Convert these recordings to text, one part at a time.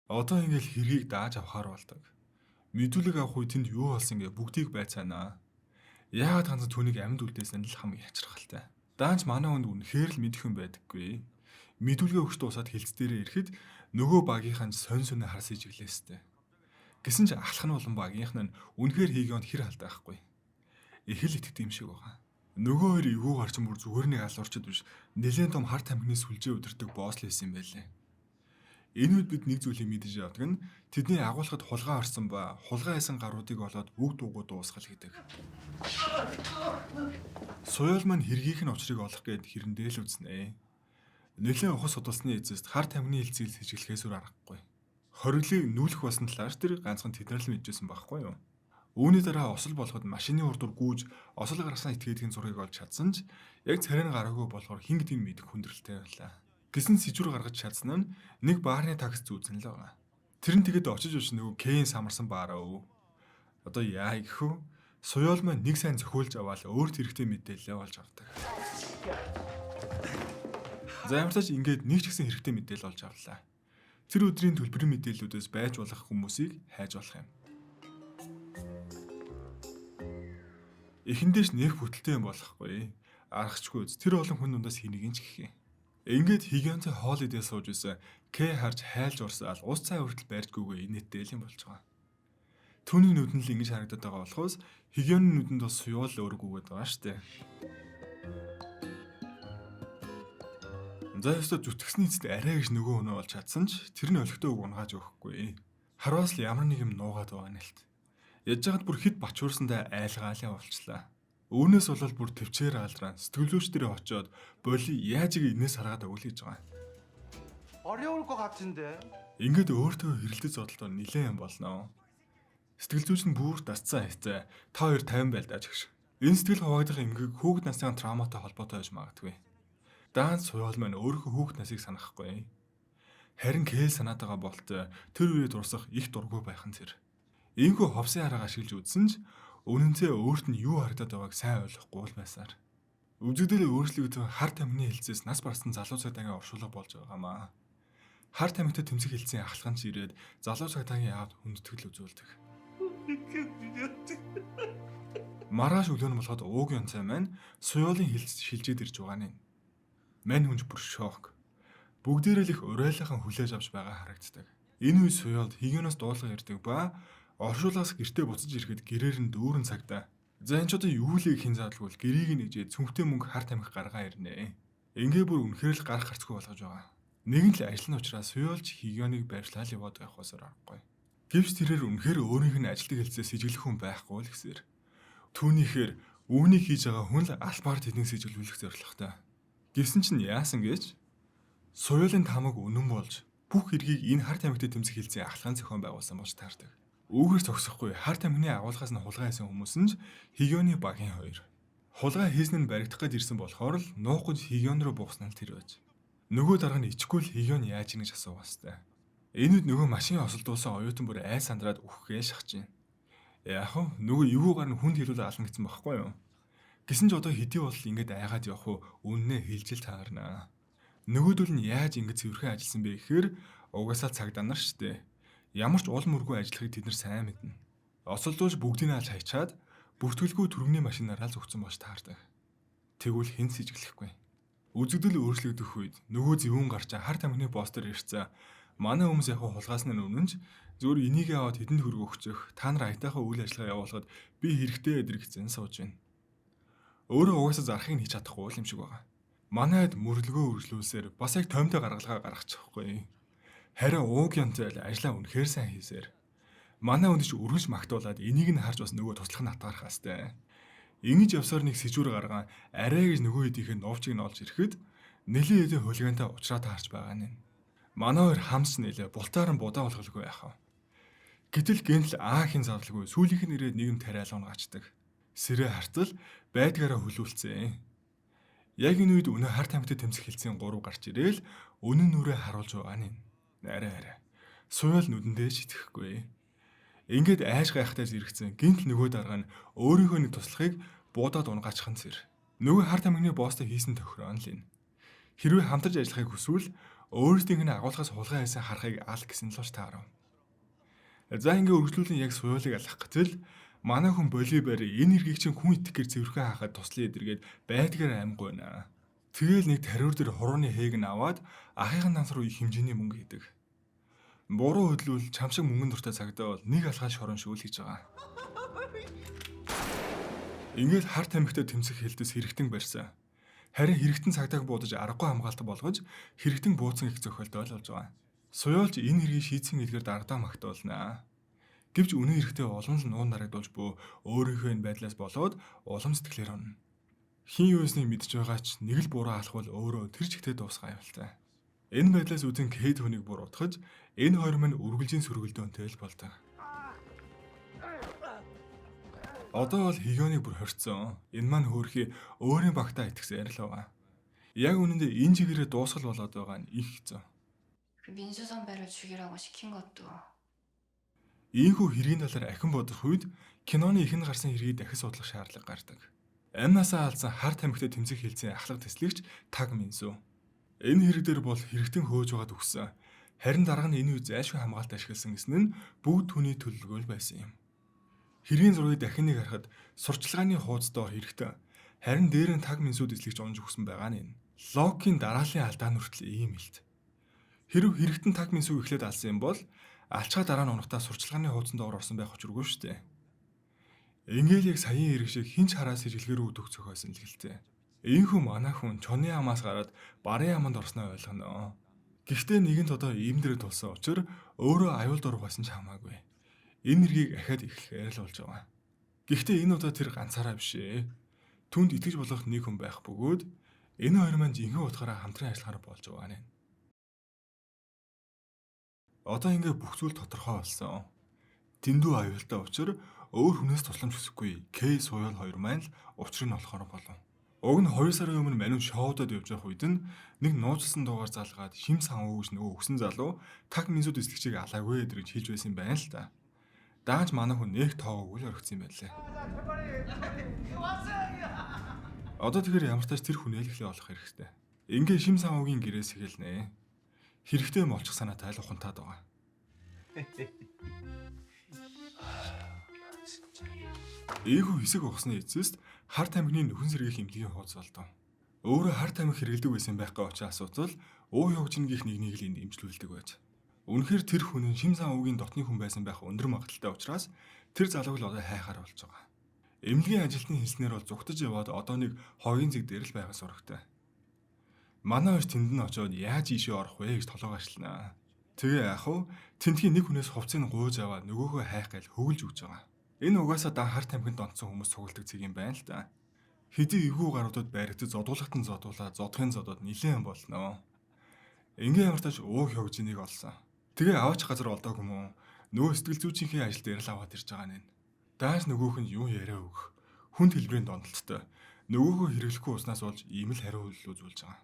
Одоо ингээл хэргийг дааж авахаар болдог. Мэдүүлэг авах үед тэнд юу болсон гэ бүгдийг байцаанаа. Яагаад ганц түүнийг амьд үлдээсэн нь л хамгийн ячрахалтай. Даанч манай хүнд үнэхээр л мэдэх юм байдаггүй. Мэдүүлгээ өгч дуусаад хилцс дээрээ ирэхэд нөгөө багийнхан сонь сонь харсаж ирлээстэй. Гэсэн ч ахлах нь болон багийнхан нь үнэхээр хийгөөнд хэр халдаахгүй. Их л итгэдэг юм шиг байгаа. Нөгөө хоёр эвгүй гарч бүр зүгээр нэг алуурчд биш. Нилээн том хар тамхины сүлжээ өдөртөг босс л байсан юм байлээ. Энэ үед бид нэг зүйлийг мэдэж явдаг нь тэдний агуулгад хулгай орсон ба хулгай хийсэн гаруудыг олоод үг дуугуу дуусгал гэдэг. Суял маань хэргийнх нь учрыг олох гээд хэрэндээ л үзнэ. Нэлээд ухас судалсны эцэст хар тамхины хилцэл сэжиглэхээс өөр аргагүй. Хориглыг нүүлэх болсон талаар тэр ганцхан тэднэр л мэдчихсэн байхгүй юу? Үүний дараа осол болгоод машины урдуур гүйж осол гаргасан этгээдгийн зургийг олж чадсан ч яг царай нь гараагүй болохоор хин гэдгийг мэдэх хүндрэлтэй байлаа. Гэсэн сэжүр гаргаж чадсан нь нэг баарны такс зүүцэн л байгаа. Тэр нь тэгэд очиж нөгөө Кэйн самарсан баараа өв. Одоо яа гэхүү? Суяал маань нэг сайн зөхиөлж аваад өөрт хэрэгтэй мэдээлэл олж авдаг. За ямартаач ингээд нэг ч гэсэн хэрэгтэй мэдээлэл олж авлаа. Тэр өдрийн төлбөрийн мэдээллүүдээс байж болох хүмүүсийг хайж болох юм. Эхэндээш нэх бүтэлтэй юм болохгүй. Аргачгүй тэр олон хүн дундаас хэнийг ч гэх юм. Ингээд хигэнтэй хоол идээ сууж исэн К харж хайлж урсаал ус цай хүртэл барьжгүйгээ инээдтэй юм болж байгаа. Түүний нүдэнд л ингэж харагдаад байгаа болохоос хигэнийн нүдэнд бас суяал өөргүйгээд байгаа штэ. За ёстой зүтгэсний эцэд арай гэж нөгөө өнөө олж чадсан ч тэр нь олигтой үг унгааж өгөхгүй. Харваас л ямар нэг юм нуугаад байгаа нэлт. Яж хаад бүр хит бачуурсандаа айлгаалаа болчлаа. Үүнээс болол бүр төвчээр алдраа сэтгэлзүйч дээрээ очиод боли яаж ийг инээс хараад өгөл гэж байгаа. 어려울 것 같은데. Ингээд өөртөө хэрэлдэж зодолтоор нилээн юм болноо. Сэтгэлзүйч нь бүр дасцсан хэвцээ. Та хоёр 50 байлдаач гэж. Энэ сэтгэл хуваагдах ингээ хүүхэд насны травматай холбоотой байж магадгүй. Даан суяал маань өөрийнхөө хүүхэд насыг санахгүй. Харин Кэл санаад байгаа болт тэр үеэ дурсах их дургүй байх нь тэр. Ийхүү ховсын арга ашиглаж үзсэн ч үнэнтэй өөрт нь юу харагдаад байгааг сайн ойлгохгүй л байсаар. Үзэгдэл өөрчлөгдсөн хар тамхины хилцээс нас барсан залуу цагдаагийн оршуулга болж байгаамаа. Хар тамхитай тэмцэх хилцээний ахлахын ч ирээд залуу цагдаагийн яавд хүндэтгэл үзүүлдэг. Маргааш өглөө нь болоход уугийн цай маань суяалын хилж шилжээд ирж байгаа нь. Мань хүнж бүр шок. Бүгдээрээ л их урайлахан хүлээж авч байгаа харагддаг. Энэ үе суяалд хигэнээс дуулга ярьдаг ба оршуулгаас гэртээ буцаж ирэхэд гэрээр нь дүүрэн цагдаа. За энэ ч одоо юу л хин заадлаггүй гэрийг нэжээд цүнхтэй мөнгө хар тамхи гаргаа ирнэ. Ингээ бүр үнэхээр л гарах гарцгүй болгож байгаа. Нэгэн л ажил нь учраас суяалж хигэныг барьшлал яваад байх усаар аргагүй. Гэвч тэрээр үнэхээр өөрийнх нь ажилтг хэлцээ сэжиглэх хүн байхгүй л гэсээр. Түүнийхээр үүнийг хийж байгаа хүн л албаар тэднийг сэжиглүүлэх зорилготой. Гэсэн чинь яасан гэж суяалын тамаг үнэн болж бүх хэргийг энэ хар тамхитай тэмцэх хилцээ ахлахын зохион байгуулсан болж таардаг. Үүгээр зогсохгүй хар тамхины агуулгаас нь хулгай хийсэн хүмүүс нь хигионы багийн хоёр. Хулгай хийсэн нь баригдах гэж ирсэн болохоор л нуухгүй хигион руу буусан л тэр байж. Нөгөө дарга нь ичгүй л хигион яаж ийн гэж асуув хэвээр. Энэ үед нөгөө машин осолдуулсан оюутан бүр ай сандраад үхгээ шахаж байна. Яг нь нөгөө эвүүгээр нь хүнд хэлүүл ална гэсэн байхгүй юу? Гэсэн ч одоо хэдий бол ингэж айгаад явах уу үннээ хэлжил таарнаа. Нөгөөдөл нь яаж ингэж цэвэрхэн ажилласан бэ гэхээр угаасаа цагдаа нар штэ. Ямар ч уул мөргүй ажиллахыг тэд нар сайн мэднэ. Осолдуулж бүгдийг нь алж хайчаад бүртгэлгүй түргний машинаараа л зөвхөн бож таардаг. Тэгвэл хэн сэжиглэхгүй. Үзэгдэл өөрчлөгдөх үед нөгөө зөвүүн гарч хар тамхины постэр ирсэн. Манай хүмүүс яг хулгаас нь өмнөж зөвөр энийг аваад хэдэнд хөргө өгчих. Та нар аятайхаа үйл ажиллагаа явуулахад би хэрэгтэй эдэр гэсэн сууж байна. Өөрөө угаасаа зарахыг хийж чадахгүй юм шиг байгаа. Манайд мөрлөгөө үргэлжлүүлсээр бас яг томтой гаргалгаа гаргачихгүй. Харин уугянтай л ажлаа үнэхээр сайн хийсээр. Манай хүнд ч өргөж магтуулаад энийг нь харж бас нөгөө туслах натаарах хэвээр. Ингэж явсаар нэг сэжүүр гаргаан арай гэж нөгөө хэдийнх нь новчийг нь олж ирэхэд нэлээд хэдийн хулигантай уучраа таарч байгаа нь. Манай хоёр хамс нэлээ бултаар нь будаа болохгүй яхав. Гэтэл гэнтэл аахын завлгүй сүүлийнх нь ирээд нийгэм тариалгын гачдаг. Сэрэ хартал байдгаараа хөлүүлцээ. Яг энэ үед өнөө хар тамхитай тэмцэх хилцээний 3 гарч ирээл өнөн нүрээ харуулж байгаа нь. Арай. Суяал нүдэндээ шитгэхгүй. Ингээд айш гайхтай зэрэгцэн гинт нөгөө дарга нь өөрийнхөө нэг туслахыг буудаад унгаачихсан зэр. Нөгөө хар тамхины боостой хийсэн тохироон л энэ. Хэрвээ хамтарч ажиллахыг хүсвэл өөрсдийнх нь агуулгаас хулгай хийсэн харахыг ал гэсэн л таарав. За ингээ үргэлжлүүлэн яг суйлыг алах гэтэл манай хүн Боливар энэ хэргийг чинь хүн итгэхээр зэвэрхэн хаахад туслая эдэргээд байдгаар аймгүй наа. Тэгэл нэг тариур дээр хурууны хээг нь аваад ахыгын данс руу их хэмжээний мөнгө хийдэг. Буруу хөдлөвөл чамшиг мөнгөн дуртай цагдаа бол нэг алхаа шорон шүүл хийж байгаа. Ингээд хар тамхитай тэмцэх хэлдэс хэрэгтэн барьсан. Харин хэрэгтэн цагдааг буудаж аргагүй хамгаалт болгож хэрэгтэн бууцсан их зохиолтой болж байгаа. Суйолж энэ хэргийг шийдсэн илгээр дарагдаа магтуулнаа. Гэвч үнэн хэрэгтээ улам л нуун дарагдуулж буй өөрийнхөө байдлаас болоод улам сэтгэлээр онно. Хин юусныг мэдж байгаа ч нэг л буруу алхвал өөрөө тэр чигтээ дуусгаа явалтай. Энэ байдлаас үзэн Кейт хүнийг буруутгаж энэ хоёр мань үргэлжийн сөргөлдөөнтэй л болдог. Одоо бол Хигионыг бүр хорцсон. Энэ маань хөөрхий өөрийн багтаа итгэсэн ярилваа. Яг үнэндээ энэ чигээрээ дуусгал болоод байгаа нь их хэцүү. 민수 선배를 죽이라고 시킨 것도 Ийхүү хэргийн талаар ахин бодох үед киноны ихэнд гарсан хэргийг дахиж судлах шаардлага гардаг. Амнасаа алдсан хар тамхитай тэмцэх хэлцээ ахлах тэслэгч Таг Минсу. Энэ хэрэг дээр бол хэрэгтэн хөөж байгаад өгсөн. Харин дарга нь энэ үе зайлшгүй хамгаалт ашигласан гэсэн нь бүгд түүний төлөвлөгөөл байсан юм. Хэргийн зургийг дахин нэг харахад сурчлагын хуудас доор хэрэгтэй. Харин дээр нь Таг Минсуд эслэгч онж өгсөн байгаа нь. Локийн дарааллын алдаа нүртэл ийм хэлт. Хэрв хэрэгтэн Таг Минсуг эхлээд алсан юм бол алчгаа дараа нь унахтаа сурчлагын хуудсан доор орсон байх учиргүй шүү дээ. Ингээл яг саяын хэрэг шиг хинч хараас иргэлгээр өдөх зохиосон л гэлтэй. Ийхүү манай хүн чоны амаас гараад барын аманд орсноо ойлгоно. Гэхдээ нэгэнт одоо иймдрээ тулсан учраас өөрөө аюулд орох байсан ч хамаагүй. Энэ хэргийг ахаад эхлэхээр л болж байгаа. Гэхдээ энэ удаа тэр ганцаараа биш ээ. Түнд итгэж болох нэг хүн байх бөгөөд энэ хоёр маань жинхэнэ утгаараа хамтран ажиллахаар болж байгаа нэ. Одоо ингээ бүх зүйл тодорхой болсон. Дэндүү аюултай учраас өөр хүнээс тусламж хүсэхгүй Кей Суйол хоёр маань л учрыг нь олохоор болов. Уг нь 2 сарын өмнө манайв шоудад явж байх үед нь нэг нууцсан дуугаар залгаад шим сан өвөж нөгөө өгсөн залуу Таг Минсуд эслэгчийг алаагүй гэж хэлж байсан юм байна л та. Даанч манай хүн нэг тооггүй л орхисон юм байлээ. Одоо тэгэхээр ямар тач тэр хүн ээлхлээ олох хэрэгтэй. Ингээ шим сан өвгийн гэрээс эхэлнэ. Хэрэгтэй молчих санаатай л ухантаад байгаа. Ээгүү хэсэг ухсны эцэст хар тамхины нөхөн сэргийх эмнэлгийн хуудас болдоо. Өөрөө хар тамхи хэрэглэдэг байсан байхгүй учраас асуудал уу явжингийнх нэг л энд имжлүүлдэг байж. Үнэхээр тэр хүн нь шим сан өвгийн дотны хүн байсан байх өндөр магадaltaй учраас тэр залууг л одоо хайхаар болж байгаа. Эмнэлгийн ажилтны хэлснээр бол зүгтж яваад одоо нэг хогийн зэг дээр л байгаа сурагтай. Манай хоёр тэнд нь очиод яаж ийшээ орох вэ гэж толгой ашлнаа. Тэгээ яах вэ? Тентхийн нэг хүнээс хувцсыг гуйж аваад нөгөөхөө хайх гээл хөвөлж өгч байгаа. Энэ угаасаа дан хар тамхинд донцсон хүмүүс цугладаг зэг юм байна л да. Хэдий эвгүй гаруудад байрагдаж зодуулгатан зодуулаа зодохын зодод нилээн болно. Ингээ ямар тач ууг хөвжинийг олсон. Тэгээ аваач газар олдоог юм уу? Нөгөө сэтгэл зүйчийнхээ ажил дээр л аваад ирж байгаа нэ. Дааш нөгөөх нь юу яриа өгөх. Хүнд хэлбэрийн дондолттой. Нөгөөхөө хэрэглэхгүй уснаас болж ийм л хариу үйлдэл үзүүлж байгаа.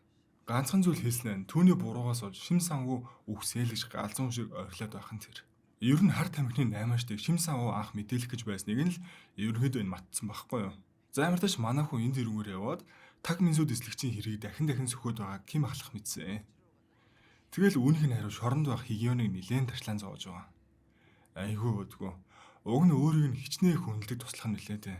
Ганцхан зүйл хэлсэн нь түүний буруугаас болж шим сангүй үхсээл гэж галзуун шиг ойрлоод байх нь тэр. Ер нь хар тамхины 8-аашдыг шим сангүй анх мэдээлэх гэж байсныг нь л ерөнхийдөө энэ матцсан байхгүй юу? За ямар тач манай хүн энэ дэрүүгээр яваад Таг Минсуд эслэгчийн хэргийг дахин сөхөөд байгааг ким ахлах мэдсэн. Тэгэл үүнийх нь хариу шоронд байх Хигионыг нилээн ташлаан зоож байгаа. Айгүй өдгөө. Уг нь өөрийг нь хичнээн хүндэлдэг туслах нь нилээдээ.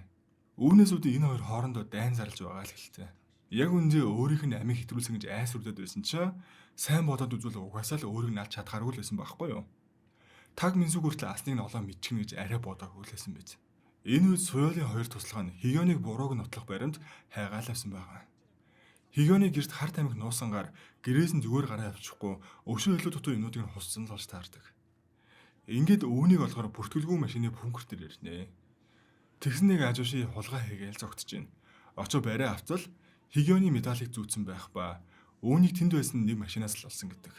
Үүнээс үүдээ энэ хоёр хоорондоо дайн зарлж байгаа л хэлтэй. Яг үндэ өөрийнх нь амийг хэтрүүлсэн гэж айс үрдэд байсан чинь сайн бодоод үзвэл угаасаа л өөрийг нь алж чадхааргүй л байсан байхгүй юу? Таг Минсуг хүртэл алсныг нь олоо мэдчихнэ гэж арай бодоогүй л байсан биз. Энэ үед Суйолын хоёр туслага нь Хигионыг бурууг нь нотлох баримт хайгаалсан байгаа. Хигионы гэрт хар тамхи нуусангаар гэрээс нь зүгээр гараа авчихгүй өшөө илүү дутуу юмнуудыг нь хуссан л болж таардаг. Ингээд өвнийг олохоор бүртгэлгүй машины пүнкер төр ирнэ. Тэгсэн нэг ажууши хулгай хийгээл зогтож байна. Очоо барай авцал Хигионы медалийг зүүцсэн байх ба өвнийг тэнд байсан нэг машинаас л олсон гэдэг.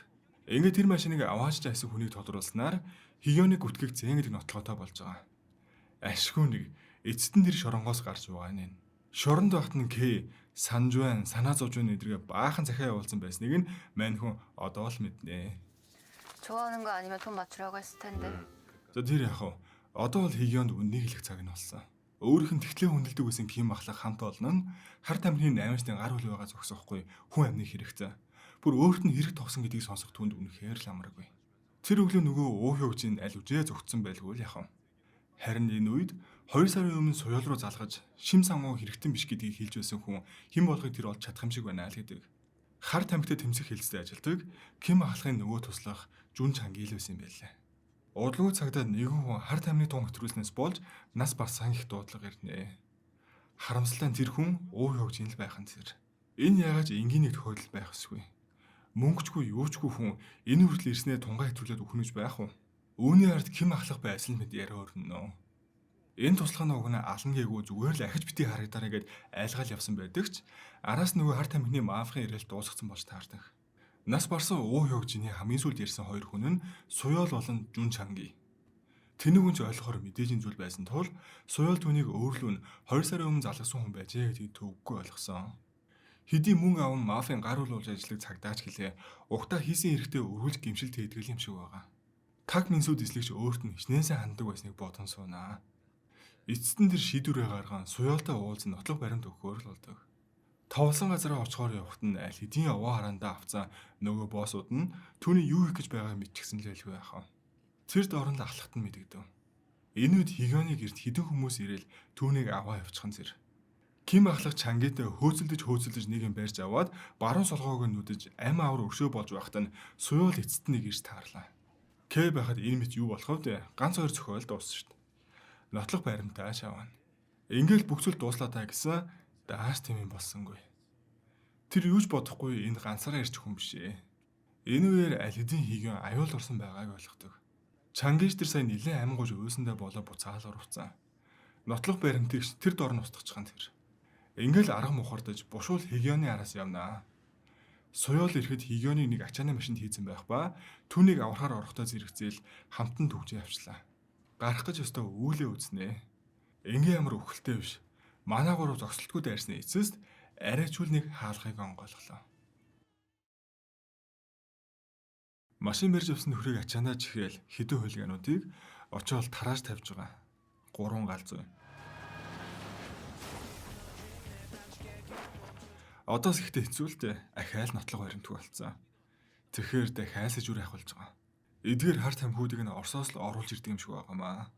Ингээд тэр машиныг аваач жайсан хүнийг тодруулснаар Хигионыг гүтгэх зэн гэдэг нотлоготой болж байгаа. Ашгүй нэг эцэст нь тэр шоронгоос гарч байгаа нэ. Шоронд багт нь Кей санаж байна, санаа зовж байна эдрэгээ баахан захиа явуулсан байсныг нь мань хүн одоо л мэднэ. 좋아하는 거 아니면 돈 맞추라고 했을 텐데. За тэр яах вэ? Одоо бол Хигионд үннийг хэлэх цаг нь болсон. Өөрийнх нь тэгтлээ хүндэлдэг байсан Ким ахлах хамт олон нь хар тамхины 8-ны гар хөл байгаа зогсохгүй хүн амны хэрэгтэй. бүр өөрт нь хэрэг тогсон гэдгийг сонсох түнд үнэхээр л амаргүй. Тэр өглөө нөгөө уу хөгжийн аль үжээ зүгтсэн байлгүй л яхав. Харин энэ үед 2 сарын өмнө суял руу залгаж шим сангуу хэрэгтэн биш гэдгийг хэлж байсан хүн хэн болохыг тэр олж чадах юм шиг байна л гэдэг. Хар тамхитай тэмцэх хэлцтэй ажилдаг Ким ахлахын нөгөө туслах Жүн Чангийн байсан юм байлаа. Удалгүй цагдаа нэгэн хүн хар тамхины тун хөтрүүлснээс болж нас барсан их дуудлага ирнэ. Харамсалтай нь тэр хүн уу хөгжийн л байх нь тэр. Энэ яагаад энгийн нэг тохиолдол байх ёсгүй. Мөнгөчгүй юучгүй хүн энэ хүртэл ирснээр тунгаа хэтрүүлээд өгнөж байх уу? Үүний ард Ким ахлах байсан л мэд яриа өрнөнө. Энэ туслахын уг нь алан гээгүй зүгээр л ахиж битгий харагдаарай гэд айлгаал явсан байдаг ч араас нөгөө хар тамхины маавхын ирэл дуусгацсан болж таардаг. Нас барсан уу хөгжиний хамгийн сүүлд ярьсан хоёр хүн нь Суял болон Жүн Чанги. Тэнэг үнч ойлгохоор мэдээжийн зүйл байсан тул Суял түүнийг өөрлөв нь 2 сарын өмнө залгасан хүн байжээ гэдгийг төвөггүй ойлгосон. Хэдий мөнгө аван мафийн гар улуулж ажиллах цагдаач гэлээ угтаа хийсэн хэрэгтэй өргөлж гимшил тэтгэл юм шиг байгаа. Таг минсүүд эслэгч өөрт нь хичнээн ханддаг байсныг бодон суунаа. Эцэст нь тэр шийдвэрээ гарган Суялтай уулз нотлох баримт өгөхөөр л болдог. Товлсон газараа очихоор явахт нь аль хэдийн овоо хараандаа авцсан нөгөө боссууд нь түүний юу хийх гэж байгааг мэдчихсэн л байлгүй яхаа. Тэр дорн л ахлахт нь мэдэгдэв. Энэ үед Хигёны гэрт хэдэн хүмүүс ирэл түүнийг аваа явчихсан зэр. Ким ахлах Чангитай хөөцөлдөж нэг юм барьж аваад баруун солгоог нь нүдэж ам авар өршөө болж байхад нь Суял эцэст нь ирж таарлаа. Кэ байхад энэ мэт юу болох вэ? Ганц хоёр зохиол дууссан шүү дээ. Нотлох баримтаа шавна. Ингээл бүх зүйл дууслаа та гэсэн дааш тийм юм болсонгүй. Тэр юуж бодохгүй энэ ганцаараа ирчих хүн биш ээ. Энэ үеэр аль хэдийн Хигён аюул орсон байгааг ойлгодог. Чангиш тэр сайн нэлээд амгууж өөсөндөө болоо буцаал урвцсан. Нотлох баримтыг тэр дор нь устгachхан тэр. Ингээл арга мухардаж бушуул Хигёны араас явнаа. Суял ирэхэд Хигёныг нэг ачааны машинд хийцэн байх ба түүнийг аврахаар орохдоо зэрэгцээл хамтан төвжээ авчлаа. Гарах гэж өстөө үүлээ үзнэ. Ингийн ямар өвхөлтэй биш. Манай гурав зогсолтгүй дайрсны эцэст арайчул нэг хаалгыг онгойлголоо. Машин барьж авсан нөхрийг ачаанаа чихээл хэдэн хулигануудыг очоод тарааж тавьж байгаа. 3 галзуу. Одоо ихтэй хэцүүлтэй ахаал нотлого баримтгүй болцсон. Тэгэхээр дахиад сэжүр ахуулж байгаа. Эдгээр хар тамхиудыг нь Оросоос л оруулж ирдэг юм шиг байгаамаа.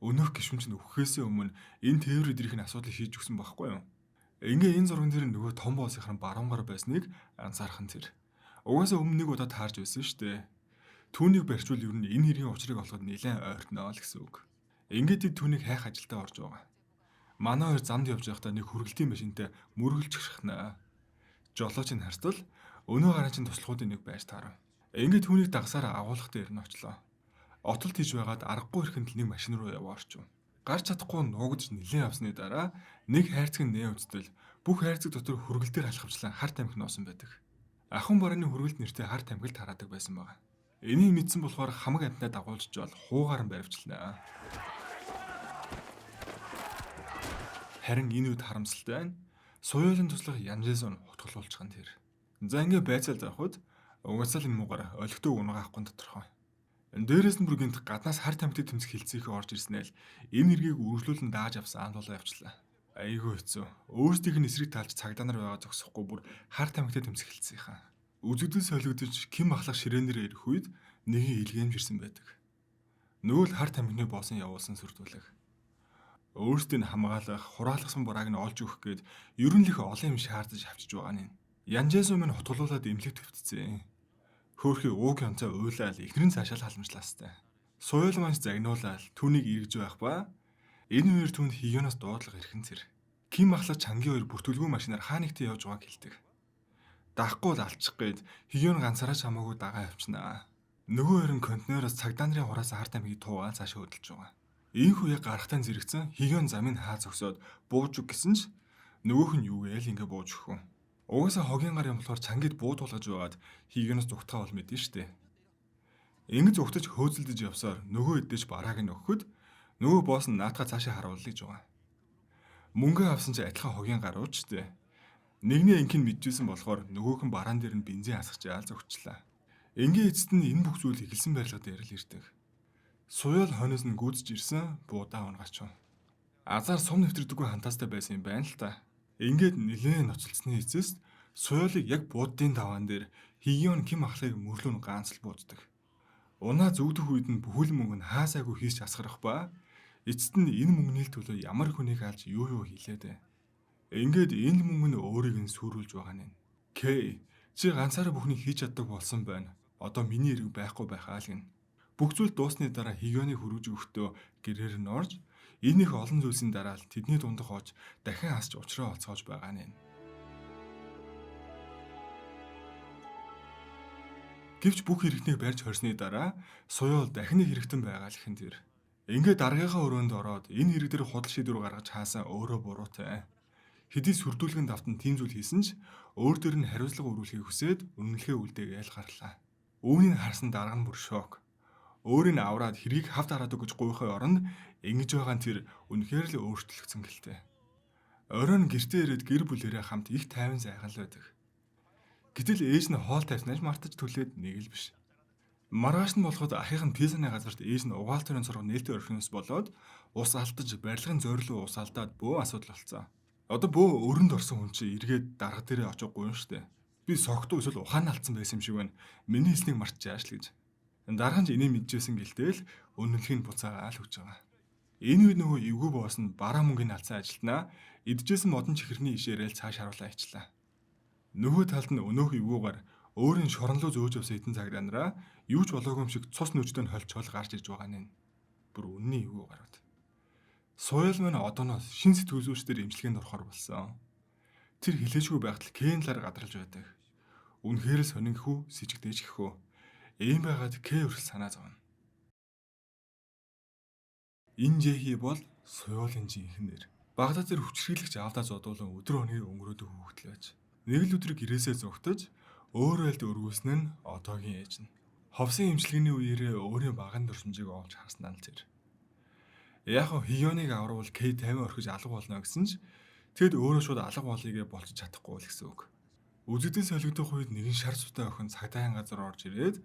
Өнөөх гишүүн чинь өгөхөөс өмнө энэ тээвэр эдрийн асуудлыг шийдэж өгсөн байхгүй юу? Ингээ энэ зурган дээр нөгөө том боосынхаа баруун гар байсныг анзаархан тэр. Угаасаа өмнө нэг удаа таарж байсан шүү дээ. Түүнийг барьчвал ер нь энэ хэргийн учрыг олоход нэлээд ойртноо л гэсэн үг. Ингээд түүнийг хайх ажилдаа орж байгаа. Манай хоёр замд явж байхдаа нэг хүргэлтийн машинтай мөргөлж гшихнаа. Жолооч нь харстал өнөө гараа чинь туслахуудын нэг байж таарав. Ингээд түүнийг дагсаар агуулгах дээр нь очлоо. Отолт хийж байгаад аргагүй ирэхэд нэг машин руу яваа орчив. Гарч чадахгүй нуугдж нэлээд авсны дараа нэг хайрцаг нь нээ үзтэл бүх хайрцаг дотор хүргэлтээр халахвчлан хар тамхи ноосон байдаг. Ахын барааны хүргэлт нэртэй хар тамхил тараадаг байсан байгаа. Энийг мэдсэн болохоор хамаг амтнаа дагуулж жол хуугаар нь баривчлаа. Харин энэ үед харамсалтай нь Суялын туслах Янжэсон хутгалуулчихсан тэр. За ингээ байцаал заахад угаасаа л энэ муугар олигтой унагаа авахгүй тодорхой. Дээрээс нь бүр гинт гаднаас хар тамхитай тэмцэх хилцээхээ орж ирснээр энэ эргийг үргэлжлүүлэн дааж авсан андуулаа явчлаа. Айгүй хэцүү. Өөрсдийнх нь эсрэг талж цагдаа нар байгаа зогсохгүй бүр хар тамхитай тэмцэх хилцээхаа. Үзэгдэл солигдож Ким ахлах ширээнээр ирэх үед нэгэн илгээмж ирсэн байдаг. Нөгөө л хар тамхины боосон явуулсан сүрдүүлэг. Өөрсдийг хамгаалах, хураалгасан бурааг нь олж өгөх гээд ерөн л их олон юм шаардаж авчиж байгаа нь. Янжэсон минь хутгалуулаад эмнэлэг төвтцээ. Хөөхий ууг онцоо уйлаад ихнэрэн цаашаал халамжлаастай. Суял манч загнуулаад түүнийг эргэж байх ба энэ хоёр түнд Хигёноос дуудлага ирхэн зэр. Ким ахлах Чангийн хоёр бүртгүүлгүй машинаар хаа нэгтээ явж байгааг хэлдэг. Даахгүй л алчих гээд Хигён ганцаараа хамаагүй дагаа явчихнаа. Нөгөө хоёр нь контейнероос цагдаа нарын хураас хар тамхиг туугаан цаашаа хөдөлж байгаа. Ийхүү яг гарахтаа зэрэгцэн Хигён замын хаа зогсоод бууж үг гэсэн ч нөгөөх нь юу гээл ингээ бууж өгөх юм. Угаасаа хогийн гар юм болохоор Чангид буудуулгаж байгаад Хигёноос зүгтгаа бол мэдэн штэ. Ингэж зүгтэж хөөцөлдөж явсаар нөгөө эдэж барааг нь өгөхөд нөгөө босс нь наатахаа цаашаа харуулж байгаа. Мөнгө авсан чи адилхан хогийн гар уучтэй. Нэгний инх нь мэдчихсэн болохоор нөгөөх нь бараан дээр нь бензин хасгачаал зөгчлээ. Ингээ эцэст нь энэ бүх зүйл эхэлсэн байрлал дээр л ирдэг. Суял хойноос нь гүйцэж ирсэн буудаа унгач. Азар сум нэвтрдэггүй хантаастай байсан юм байна л та. Ингээд нэлээд ноцолцсны эцэст Соёлыг яг бууддын даваан дээр Хигион Ким ахлыг мөрлөө нь ганц л бууддаг. Унаа зүгдэх үед нь бүхэл мөнгө нь хаасаагүй хийж асгарах ба эцэст нь энэ мөнгөний төлөө ямар хүнийг алж юу хийлээ. Ингээд энэ мөнгө нь өөрийг нь сүрүүлж байгаа нь. Кей, чи ганцаараа бүхнийг хийж чаддаг болсон байна. Одоо миний эрг байхгүй байхаа л гин. Бүх зүйл дуусны дараа Хигионыг хөргөж өгөхдөө гэрээр нь орж энэ их олон зүйлсийн дараа л тэдний дундах оож дахин асч учраа олцоож байгаа нь. Гэвч бүх хэрэгтнийг барьж хорсны дараа Соёл дахин нэг хэрэгтэн байгаа л ихэн тэр. Ингээд даргийнхаа өрөөнд ороод энэ хэрэг дээр худал шийдвэр гаргаж хаасан өөрөө буруутай. Хэдий сүрдүүлгэн давтан тийм зүйл хийсэн ч өөр дөр нь хариуцлага өрүүлэхийг хүсээд үнэнлэхээ үлдээгээл гарлаа. Үүнийг харсан дарга нь бүр шок. Өөрийг авраад хэрийг хавд хараад өгч гуйхай оронд ингэж байгаа нь тэр үнэхээр л өөрчлөгдсөн гэлтэй. Оройн гэртээ ирээд гэр бүлэрээ хамт их тайван сайхан л байдаг. Гэтэл ээж нь хоол тавьснаж мартаж түлээд нэг л биш. Маргааш нь болоход ахих нь пизаны газарт ээж нь угаал төрийн сургууль нээлттэй орхиноос болоод ус алдаж барилгын зорилго ус алдаад бөө асуудал болцсон. Одоо бөө өрөнд орсон хүн чи эргээд дарга дээрээ очиж гуйна штэ. Би согтуу эсвэл ухаан алдсан байсан юм шиг байна. Миний хэлснийг мартчихааш л гэж. Дархан ч энийг мэдчихсэн гэлтэл үнэнлэхийг буцаагаал хүж байгаа. Энэ үед нөгөө эвгүй боос нь бараа мөнгөний алдсан ажилтнаа идчихсэн модон чихэрний ишээрэл цааш харуулаа ичлаа. Нөгөө талд нь өнөөх эвгүйгээр өөрийн шоронлоо зөөж явсан эдэн цагдаанараа юу ч болоогүй юм шиг цус нүчтэй нь холчол гарч иж байгаа нь. Бүр үнний эвгүй гарууд. Соёл мань одооноос шин сэтгүүл зүйчдэр эмчилгээнд орохоор болсон. Тэр хилээшгүй байхад Кен лар гадралж байдаг. Үнэхээр л сонинхүү сэжигдэж гэхүү. Ийм байгаад Кэ өрсөл санаа зовно. Энэ Жэхи бол Соёлын жинхэнээр. Багдад дээр хүчрхийлэгч авдаа зодуулан өдөр өнийг өнгөрөөдөг хүүхдэл байж. Нэг л өдөр гэрээсээ зугтаж өөр айлд өргүүлсэн нь одоогийн ээж нь. Ховсын эмчилгээний үеэрээ өөрийн багын дурсамжийг олж харснаа л тэр. Яг Хигионыг аврал Кей 50 орхиж алга болно гэсэн ч тэгэд өөрөө шууд алга болъё болчих чадахгүй л гэсэн үг. Үзэгдэн солигдох үед нэгэн шар сутай охин цагдаагийн газар орж ирээд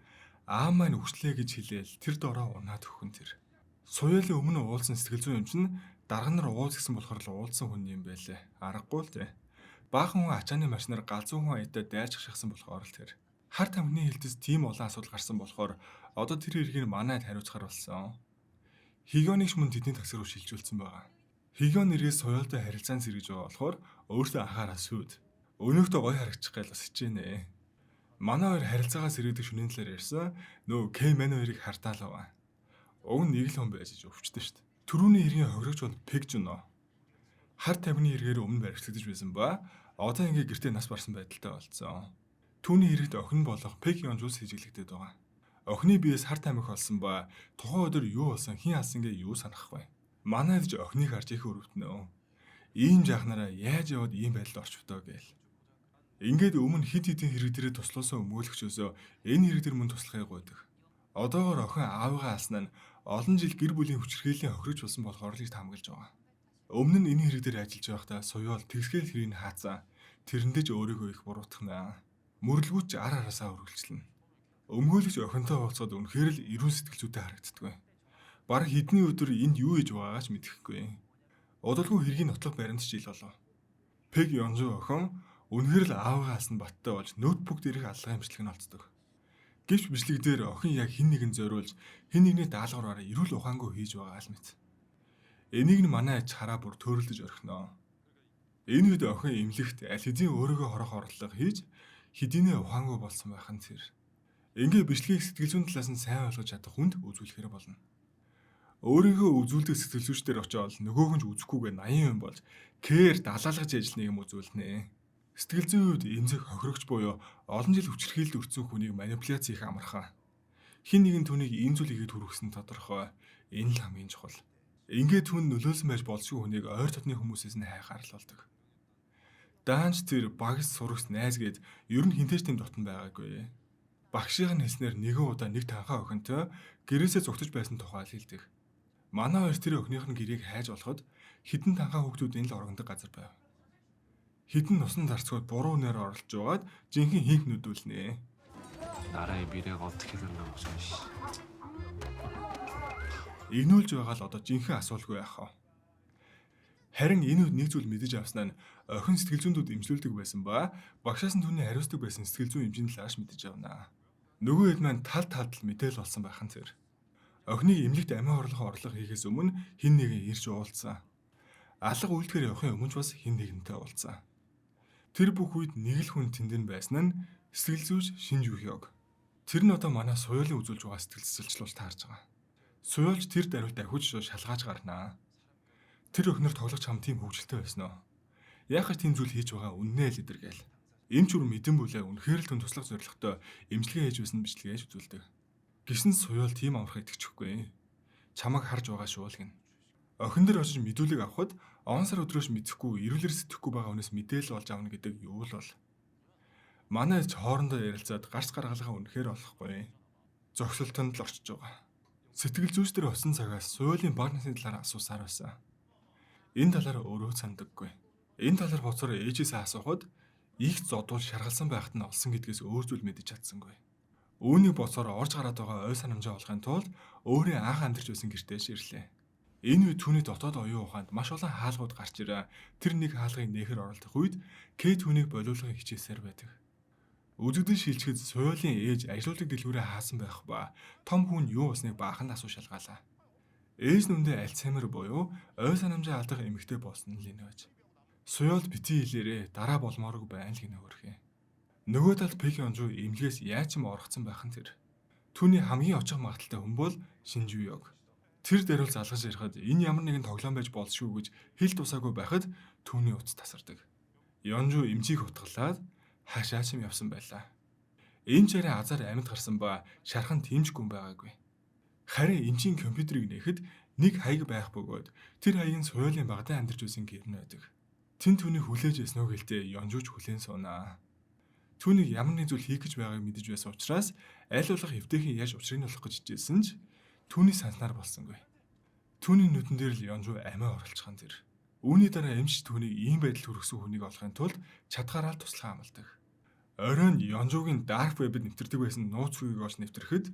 аа маань өгчлээ гэж хэлээл тэр дороо унаад өгөн тэр. Соёлын өмнө уулзсан сэтгэл зүйн эмч нь дарга нар уулз гэсэн болохоор л уулзсан хүн юм байлээ. Аргагүй л дээ. Баахан хүн ачааны машинаар галзуу хүн аятаа дайрч шахсан болохоор л тэр. Хар тамхины хилдэс тийм олон асуудал гарсан болохоор одоо тэр эргийг манайд хариуцахар болсон. Хигионыг ч мөн тэдний тагсар руу шилжүүлсэн байгаа. Хигион нэрээс Соёлтой харилцаан сэргэж байгаа болохоор өөртөө анхаараа сүйд. Өнөөхтөө гоё харагчих гал бас хичээнэ. Манай хоёр харилцаагаа сэргээдэг шөнийн талаар ярьсан. Нөө Кей мань хоёрыг хартаалаа. Уг нь нэг л хүн байж өвчтөн штт. Төрүүний эргийн хохирогч бол Пэг Жуно. Хар тамхины эргээр өмнө баригдаж байсан ба одоо ингээ гэртээ нас барсан байдалтай болцсон. Түүний хэрэгт охин болох Пэг Ёнжус сэжиглэгдээд байгаа. Охины биеэс хар тамхи олсон ба тухайн өдөр юу болсон хэн алсан гээ юу санахгүй. Манайд ч охиныг харж их өрөвдөнө. Ийм жахнараа яаж яваад ийм байдалд орчихвдоо гээл. Ингээд өмнө хид хидийн хэрэг дээрээ туслуулсан өмгөөлөгчөөсөө энэ хэрэг дээр мөн туслахыг гуйдаг. Одоогоор охин аавыгаа алсан нь олон жил гэр бүлийн хүчирхийллийн хохирож болсон болохоор л хамгаалж байгаа. Өмнө нь энэ хэрэг дээр ажиллаж байхдаа Соёл тэгсгээл хэрийг хаацсан. Тэрэндээ ч өөрийгөө их буруутгана. Мөрлгүүч ар араасаа өргөлжлөнө. Өмгөөлөгч охинтой уулзаад үнэхээр л эрүүл сэтгэл зүйтэй харагддаг. Бараг хэдний өдөр энд юу хийж байгаагаа ч мэдэхгүй. Удалгүй хэргийн нотлох баримт жил болов. Пэг Ёнжу охин үнэхээр л аавыгаа алсан баттай болж ноутбук дээрх аллагын бичлэг нь олцдог. Гэвч бичлэг дээр охин яг хин нэгэнд зориулж хин нэгний даалгавраараа эрүүл ухаангүй хийж байгаа л мэт. Энийг нь манай аж хараа бүр төөрөлдөж орхиноо. Энэ үед охин эмнэлэгт аль хэдийн өөрийгөө хорох орлого хийж хэдийнэ ухаангүй болсон байх нь тэр. Ингээ бичлэгийг сэтгэл зүйн талаас нь сайн ойлгож чадах хүнд үзүүлэхээр болно. Өөрийгөө үзүүлдэг сэтгэл зүйчдэр очиод нөгөөх нь ч үзэхгүйгээ 80 юм болж кэр далаалгаж ажиллана юм үзүүлнэ. Сэтгэл зүйн үед эмзэг хохирогч буюу олон жил хүчирхийлэлд өртсөн хүнийг манипуляц хийх амархан. Хин нэгэн түүнийг ийм зүйл хийгээд хүргэсэн тодорхой. Энэ л хамгийн чухал. Ингээд түн нөлөөлсөн байж болзгүй хүнийг ойр дотны хүмүүсээс нь хайхаар л болдог. Даанч тэр багс сурагч найз гээд ер нь хинтэж тэм дотн байгаагүй. Багшийн хэлснээр нэгэн удаа нэг танхаа охинтой гэрээсээ зугтаж байсан тухай хэлдэг. Манай хоёр тэр охиных нь гэрээг хайж болоход хідэн танхаа хүүхдүүд энэ л орогддог газар байв. Хідэн нусан зарцгууд буруу нэр оролж байгаад жинхэнэ хийх нүдүүлнэ. 나라의 미래가 어떻게 될려고 씨. Игнүүлж байгаа л одоо жинхэнэ асуулгүй яах вэ? Харин энэ үед нэг зүйл мэдэж авснаа нь охин сэтгэл зүйндүүд имжлүүлдэг байсан ба багшаас нь түүний хариуцдаг байсан сэтгэл зүйн хэмжээний талаас мэдэж авнаа. Нөгөө хэд маань тал талд мэдээл болсон байхан зэрэг. Охиныг эмнэлэгт амиа орлохоо орлого хийхээс өмнө хин нэгэн ирж уулзсан. Алга үйлдэхээр явахын өмнө ч бас хин нэгэнтэй уулзсан. Тэр бүх үед нэг л хүн тэнд нь байсан нь сэтгэл зүйч Шинж Үхёг. Тэр нь одоо манай суялын үзүүлж байгаа сэтгэл зүйчлэлж таарж байгаа. Суялж тэр даруйд ахиж шалгааж гарнаа. Тэр өхнөр тоглож хам тийм хөвгөлтэй байсан уу? Яахаж тийм зүйл хийж байгаа үннээ л идэргээл. Эмч үр мэдэн бүлээ үнэхээр л түн туслах зорилготой эмчилгээ хийж байсан бичлэгээж үзүүлдэг. Гисэн суял тийм амарх итгэчихгүй. Чамайг харж байгаа шүү л гин. Охин дээр очиж мэдүүлэг авахд он сар өдрөөс мэдхгүй, эрүүлэр сэтгэхгүй байгаа хүнээс мэдээлэл олж авна гэдэг юу л бол. Манай ч хоорондоо ярилцаад гарц гаргалгаа үнэхээр олохгүй. Зогсолтонд л орчиж байгаа. Сэтгэл зүйч дээр осон цагаас суялын баг насны талаар асуусаар байсан. Энэ талаар өөрөө сандаггүй. Энэ талаар боцоор ээжээсээ асуухад их зодуул шаргалсан байхад нь олсон гэдгээс өөр зүйл мэдэж чадсангүй. Үүнийг боцоор орж гараад байгаа ой санамжаа олохын тулд өөрөө анх амьдарч байсан гэртээ ирлээ. Энэ үед түүний дотоод оюун ухаанд маш олон хаалгууд гарч ирээ. Тэр нэг хаалгыг нээхэр оролдох үед Кэт түүнийг болиулахыг хичээсээр байдаг. Үзэгдэл шилжихэд суялын ээж ажилуулдаг дэлгүүрээ хаасан байх ба том хүн юу болсныг баахан асуу шалгаалаа. Ээж нүндээ Альцгеймер буюу ой санамжаа алдах эмэгтэй болсон л энэ байж. Суял бити хэлээрээ дараа болмоорог байна л гинэ хөрхий. Нөгөө талд Пеки онжуу эмнэлгээс яаж ч юм оргцсан байхан тэр. Түүний хамгийн очих магадaltaй хүн бол Шинж Үхёг. Тэр даруул залгаж ярихад энэ ямар нэгэн тоглоом байж болшгүй гэж хэл тусаагүй байхад түүний утас тасардаг. Ёнжуу эмчийг утгалаад хаашаа ч юм явсан байлаа. Энэ чараа азар амьд гарсан ба шархан тэмжгүй юм байгаагүй. Харин эмчийн компьютерийг нээхэд нэг хаяг байх бөгөөд тэр хаягийн суялын багтаа амьдарч байсан гэрн байдаг. Тэн түүнийг хүлээж ясноо гэлтэй Ёнжууч хүлээн суунаа. Түүнийг ямар нэг зүйл хийх гэж байгааг мэдэж байсан учраас аль болох эвтэйхэн яаж учрыг нь олох гэж хичээсэн ч түүний санснаар болсонгүй. Түүний нүдэн дээр л Ёнжуу амиа оруулчихсан тэр. Үүний дараа эмч түүнийг ийм байдалд хүргэсэн хүнийг олохын тулд чадхаараа туслахаа амладаг. Оройн Ёнжуугийн dark web-д нэвтэрдэг байсан нууц үгийг олж нэвтрэхэд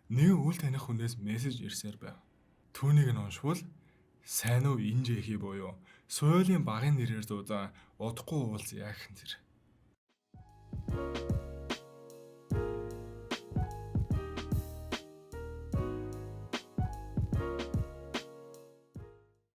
нэгэн үл таних хүнээс мессеж ирсээр байв. Түүнийг нь уншвал сайн уу энэ жихий буюу суялын багын нэрээр дуудан удахгүй уулз яах юм тэр.